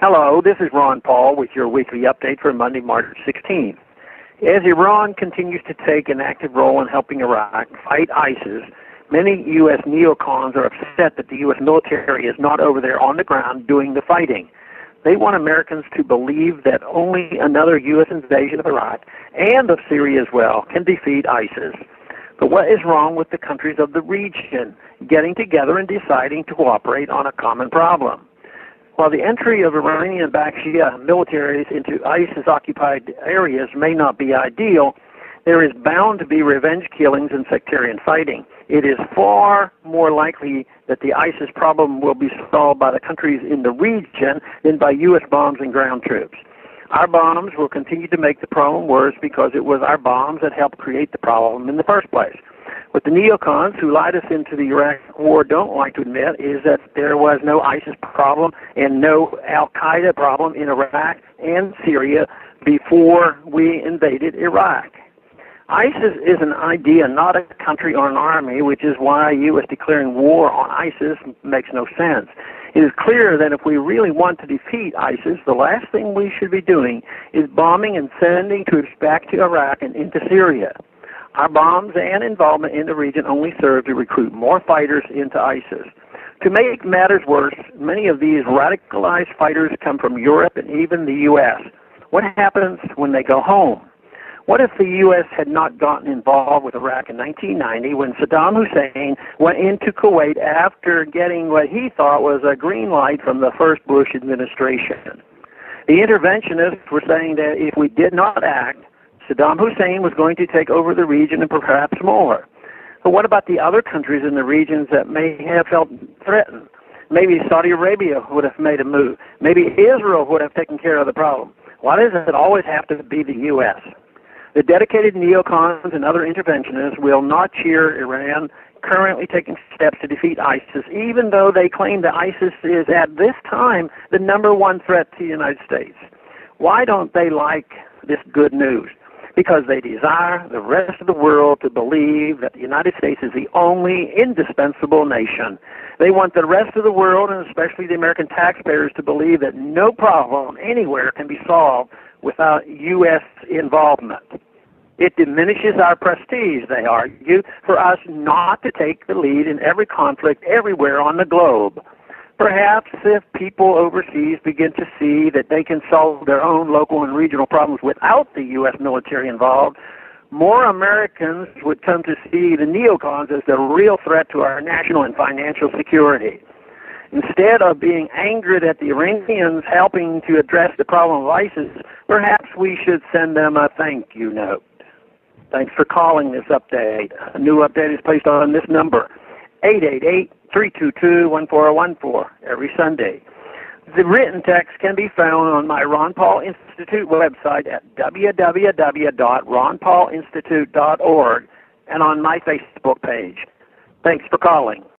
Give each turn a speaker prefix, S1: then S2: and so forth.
S1: Hello, this is Ron Paul with your weekly update for Monday, March 16th. As Iran continues to take an active role in helping Iraq fight ISIS, many U.S. neocons are upset that the U.S. military is not over there on the ground doing the fighting. They want Americans to believe that only another U.S. invasion of Iraq, and of Syria as well, can defeat ISIS. But what is wrong with the countries of the region getting together and deciding to cooperate on a common problem? While the entry of Iranian-backed Shi'ite militaries into ISIS-occupied areas may not be ideal, there is bound to be revenge killings and sectarian fighting. It is far more likely that the ISIS problem will be solved by the countries in the region than by U.S. bombs and ground troops. Our bombs will continue to make the problem worse because it was our bombs that helped create the problem in the first place. What the neocons who lied us into the Iraq war don't like to admit is that there was no ISIS problem and no al-Qaeda problem in Iraq and Syria before we invaded Iraq. ISIS is an idea, not a country or an army, which is why U.S. declaring war on ISIS makes no sense. It is clear that if we really want to defeat ISIS, the last thing we should be doing is bombing and sending troops back to Iraq and into Syria. Our bombs and involvement in the region only serve to recruit more fighters into ISIS. To make matters worse, many of these radicalized fighters come from Europe and even the U.S. What happens when they go home? What if the U.S. had not gotten involved with Iraq in 1990 when Saddam Hussein went into Kuwait after getting what he thought was a green light from the first Bush administration? The interventionists were saying that if we did not act, Saddam Hussein was going to take over the region and perhaps more. But what about the other countries in the regions that may have felt threatened? Maybe Saudi Arabia would have made a move. Maybe Israel would have taken care of the problem. Why does it always have to be the U.S.? The dedicated neocons and other interventionists will not cheer Iran currently taking steps to defeat ISIS, even though they claim that ISIS is at this time the #1 threat to the United States. Why don't they like this good news? Because they desire the rest of the world to believe that the United States is the only indispensable nation. They want the rest of the world, and especially the American taxpayers, to believe that no problem anywhere can be solved without U.S. involvement. It diminishes our prestige, they argue, for us not to take the lead in every conflict everywhere on the globe. Perhaps if people overseas begin to see that they can solve their own local and regional problems without the U.S. military involved, more Americans would come to see the neocons as the real threat to our national and financial security. Instead of being angered at the Iranians helping to address the problem of ISIS, perhaps we should send them a thank you note. Thanks for calling this update. A new update is placed on this number, 888-322-1414, every Sunday. The written text can be found on my Ron Paul Institute website at www.ronpaulinstitute.org and on my Facebook page. Thanks for calling.